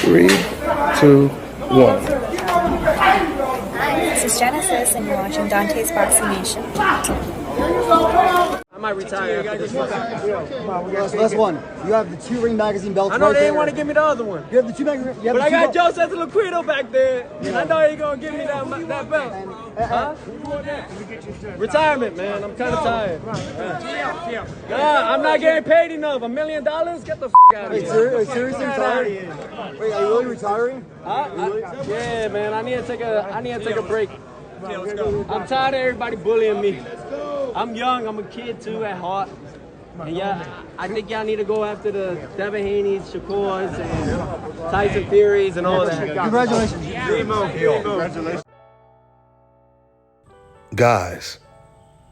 3, 2, 1. Hi, this is Genesis, and you're watching Dante's Boxing Nation. I might retire after this one. Last one. You have the 2 Ring Magazine belts. I know right they didn't there. want to give me the other one. You have the 2 magazine. But I got Joseph Laquido back there. And I know he going to give me that belt. Huh? Retirement, man. I'm kind of tired. Nah, I'm not getting paid enough. $1 million? Get the out of here. Are you seriously retiring? Wait, are you really retiring? Yeah, man. I need to take a break. I'm tired of everybody bullying me. I'm young. I'm a kid too at heart. And yeah, I think y'all need to go after the Devin Haney's, Shakurs, and Tyson Furies and all that. Congratulations. Congratulations. Guys,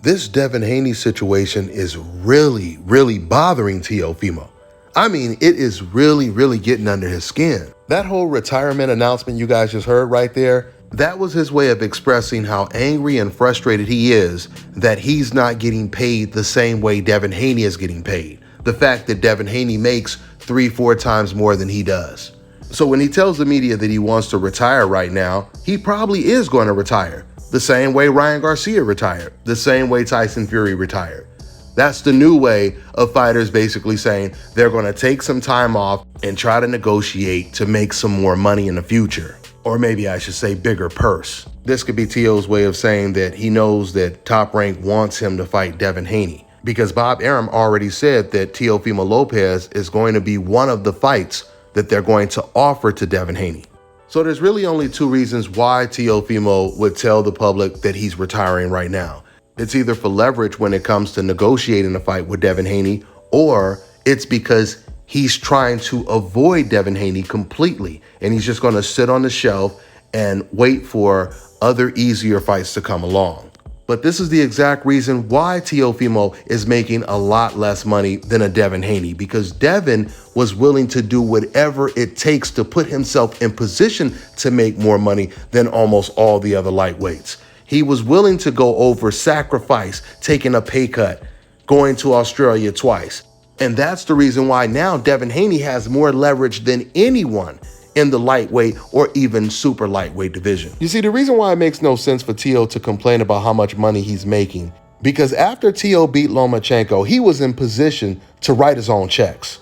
this Devin Haney situation is really, really bothering Teofimo. I mean, it is really, really getting under his skin. That whole retirement announcement you guys just heard right there, that was his way of expressing how angry and frustrated he is that he's not getting paid the same way Devin Haney is getting paid. The fact that Devin Haney makes 3-4 times more than he does. So when he tells the media that he wants to retire right now, he probably is going to retire. The same way Ryan Garcia retired, the same way Tyson Fury retired. That's the new way of fighters basically saying they're going to take some time off and try to negotiate to make some more money in the future. Or maybe I should say bigger purse. This could be Teo's way of saying that he knows that Top Rank wants him to fight Devin Haney, because Bob Arum already said that Teofimo Lopez is going to be one of the fights that they're going to offer to Devin Haney. So there's really only 2 reasons why Teofimo would tell the public that he's retiring right now. It's either for leverage when it comes to negotiating a fight with Devin Haney, or it's because he's trying to avoid Devin Haney completely, and he's just going to sit on the shelf and wait for other easier fights to come along. But this is the exact reason why Teofimo is making a lot less money than a Devin Haney, because Devin was willing to do whatever it takes to put himself in position to make more money than almost all the other lightweights. He was willing to go over sacrifice, taking a pay cut, going to Australia twice. And that's the reason why now Devin Haney has more leverage than anyone in the lightweight or even super lightweight division. You see, the reason why it makes no sense for Teo to complain about how much money he's making, because after Teo beat Lomachenko, he was in position to write his own checks.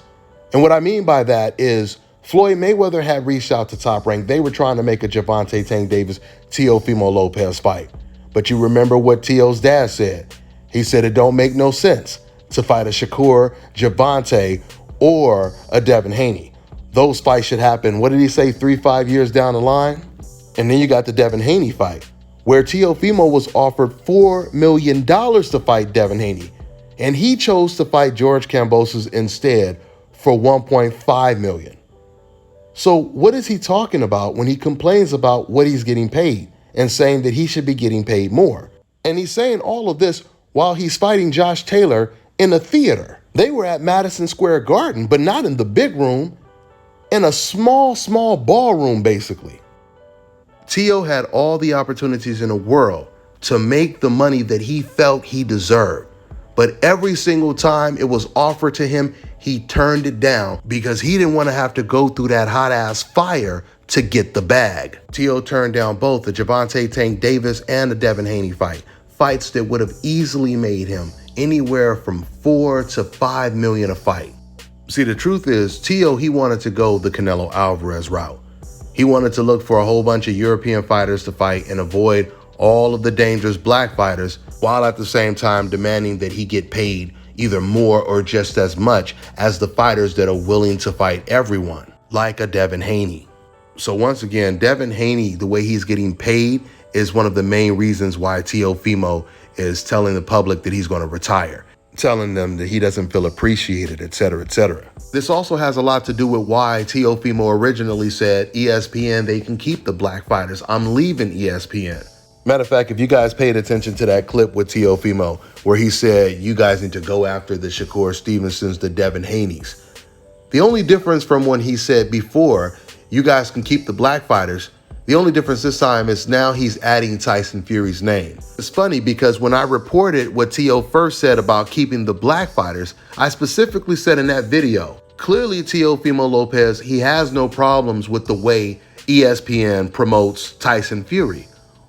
And what I mean by that is Floyd Mayweather had reached out to Top Rank. They were trying to make a Gervonta Tank Davis, Teofimo Lopez fight. But you remember what Teo's dad said. He said it don't make no sense to fight a Shakur, Gervonta, or a Devin Haney. Those fights should happen, what did he say, 3-5 years down the line? And then you got the Devin Haney fight, where Teofimo was offered $4 million to fight Devin Haney, and he chose to fight George Kambosos instead for $1.5 million. So what is he talking about when he complains about what he's getting paid and saying that he should be getting paid more? And he's saying all of this while he's fighting Josh Taylor in a theater. They were at Madison Square Garden, but not in the big room, in a small ballroom, basically. Teo had all the opportunities in the world to make the money that he felt he deserved. But every single time it was offered to him, he turned it down because he didn't want to have to go through that hot ass fire to get the bag. Teo turned down both the Gervonta Tank Davis and the Devin Haney fight. Fights that would have easily made him anywhere from $4 to $5 million a fight. See, the truth is, Teo, he wanted to go the Canelo Alvarez route. He wanted to look for a whole bunch of European fighters to fight and avoid all of the dangerous black fighters, while at the same time demanding that he get paid either more or just as much as the fighters that are willing to fight everyone, like a Devin Haney. So once again, Devin Haney, the way he's getting paid is one of the main reasons why Teofimo is telling the public that he's going to retire, telling them that he doesn't feel appreciated, etc., etc. This also has a lot to do with why Teofimo originally said ESPN, they can keep the black fighters. I'm leaving ESPN. Matter of fact, if you guys paid attention to that clip with Teofimo, where he said, you guys need to go after the Shakur Stevensons, the Devin Haneys. The only difference from when he said before, you guys can keep the black fighters, The only difference this time is now he's adding Tyson Fury's name. It's funny because when I reported what Teo first said about keeping the black fighters, I specifically said in that video, clearly Teofimo Lopez, he has no problems with the way ESPN promotes Tyson Fury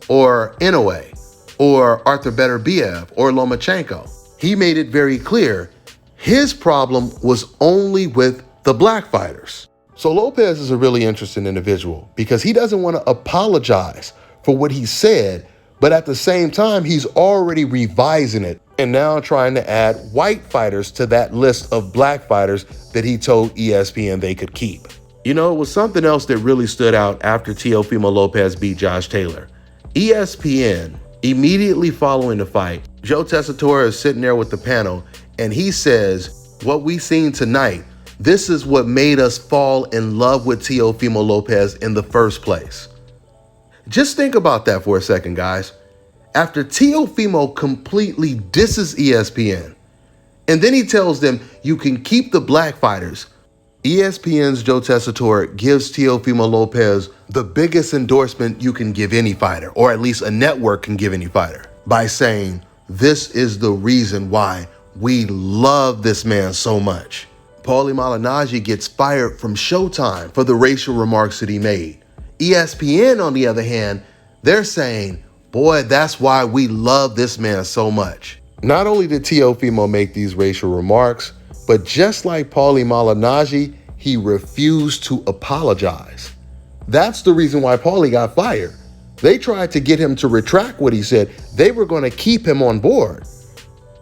or Inoue or Arthur Beterbiev or Lomachenko. He made it very clear his problem was only with the black fighters. So Lopez is a really interesting individual because he doesn't want to apologize for what he said, but at the same time, he's already revising it and now trying to add white fighters to that list of black fighters that he told ESPN they could keep. You know, it was something else that really stood out after Teofimo Lopez beat Josh Taylor. ESPN, immediately following the fight, Joe Tessitore is sitting there with the panel and he says, what we seen tonight, this is what made us fall in love with Teofimo Lopez in the first place. Just think about that for a second, guys. After Teofimo completely disses ESPN, and then he tells them you can keep the black fighters, ESPN's Joe Tessitore gives Teofimo Lopez the biggest endorsement you can give any fighter, or at least a network can give any fighter, by saying, this is the reason why we love this man so much. Paulie Malignaggi gets fired from Showtime for the racial remarks that he made. ESPN, on the other hand, they're saying, boy, that's why we love this man so much. Not only did Teofimo make these racial remarks, but just like Paulie Malignaggi, he refused to apologize. That's the reason why Paulie got fired. They tried to get him to retract what he said. They were going to keep him on board.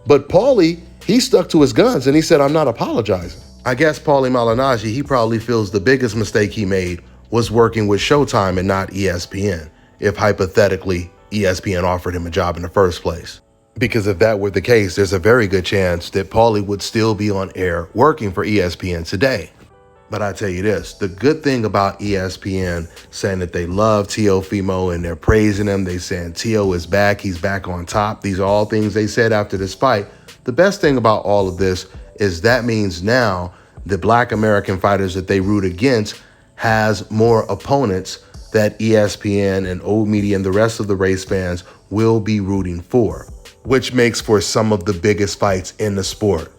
But Paulie, he stuck to his guns and he said, I'm not apologizing. I guess Paulie Malignaggi, he probably feels the biggest mistake he made was working with Showtime and not ESPN, if hypothetically ESPN offered him a job in the first place. Because if that were the case, there's a very good chance that Paulie would still be on air working for ESPN today. But I tell you this, the good thing about ESPN saying that they love Teofimo and they're praising him, they saying Teo is back, he's back on top. These are all things they said after this fight. The best thing about all of this is that means now the black American fighters that they root against has more opponents that ESPN and old media and the rest of the race fans will be rooting for, which makes for some of the biggest fights in the sport.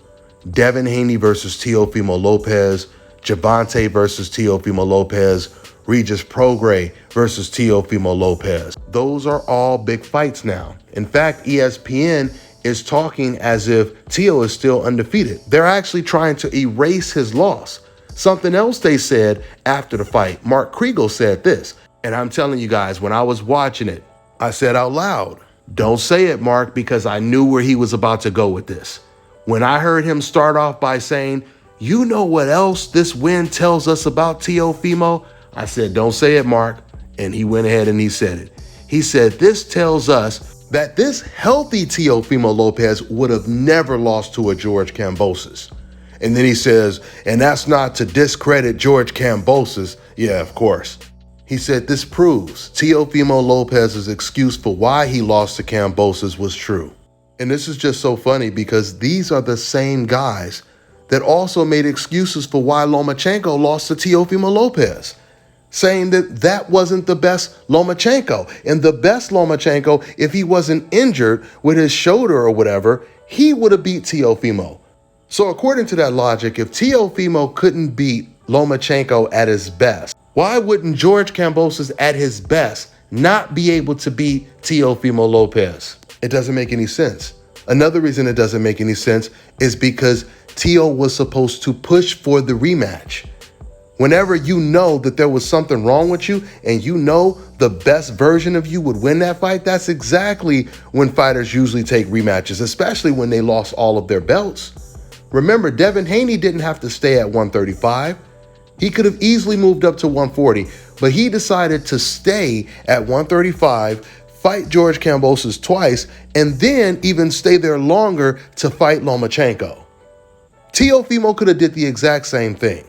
Devin Haney versus Teofimo Lopez, Javante versus Teofimo Lopez, Regis Prograis versus Teofimo Lopez. Those are all big fights now. In fact, ESPN is talking as if Teo is still undefeated. They're actually trying to erase his loss. Something else they said after the fight, Mark Kriegel said this, and I'm telling you guys, when I was watching it, I said out loud, don't say it, Mark, because I knew where he was about to go with this. When I heard him start off by saying, you know what else this win tells us about Teofimo? I said, don't say it, Mark. And he went ahead and he said it. He said, this tells us that this healthy Teofimo Lopez would have never lost to a George Kambosos. And then he says, and that's not to discredit George Kambosos. Yeah, of course. He said, this proves Teofimo Lopez's excuse for why he lost to Kambosos was true. And this is just so funny because these are the same guys that also made excuses for why Lomachenko lost to Teofimo Lopez, saying that that wasn't the best Lomachenko. And the best Lomachenko, if he wasn't injured with his shoulder or whatever, he would have beat Teofimo. So according to that logic, if Teofimo couldn't beat Lomachenko at his best, why wouldn't George Kambosos at his best not be able to beat Teofimo Lopez? It doesn't make any sense. Another reason it doesn't make any sense is because Teo was supposed to push for the rematch. Whenever you know that there was something wrong with you and you know the best version of you would win that fight, that's exactly when fighters usually take rematches, especially when they lost all of their belts. Remember, Devin Haney didn't have to stay at 135. He could have easily moved up to 140, but he decided to stay at 135, fight George Kambosos twice, and then even stay there longer to fight Lomachenko. Teofimo could have did the exact same thing,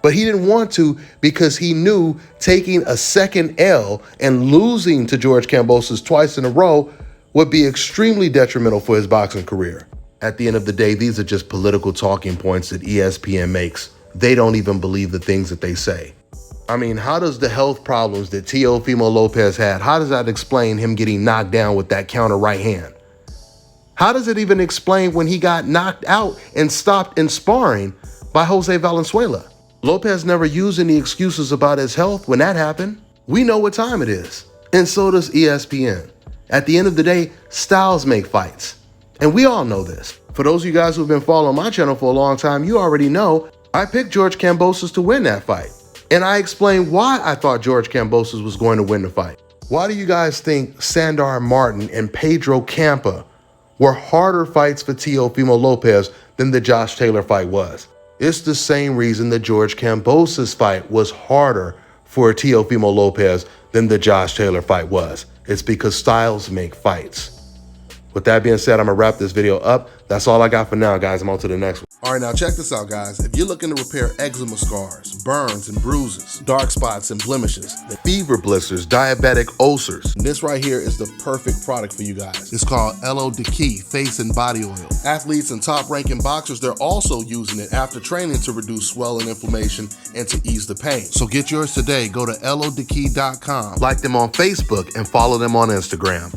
but he didn't want to because he knew taking a second L and losing to George Kambosos twice in a row would be extremely detrimental for his boxing career. At the end of the day, these are just political talking points that ESPN makes. They don't even believe the things that they say. I mean, how does the health problems that Teofimo Lopez had, how does that explain him getting knocked down with that counter right hand? How does it even explain when he got knocked out and stopped in sparring by Jose Valenzuela? Lopez never used any excuses about his health when that happened. We know what time it is, and so does ESPN. At the end of the day, styles make fights, and we all know this. For those of you guys who've been following my channel for a long time, you already know I picked George Kambosos to win that fight, and I explained why I thought George Kambosos was going to win the fight. Why do you guys think Sandor Martin and Pedro Campa were harder fights for Teofimo Lopez than the Josh Taylor fight was? It's the same reason the George Kambosos fight was harder for Teofimo Lopez than the Josh Taylor fight was. It's because styles make fights. With that being said, I'm gonna wrap this video up. That's all I got for now, guys. I'm on to the next one. All right, now check this out, guys. If you're looking to repair eczema scars, burns and bruises, dark spots and blemishes, fever blisters, diabetic ulcers, this right here is the perfect product for you guys. It's called LO Deki Face and Body Oil. Athletes and top-ranking boxers, they're also using it after training to reduce swelling, inflammation, and to ease the pain. So get yours today. Go to lodeki.com, like them on Facebook, and follow them on Instagram.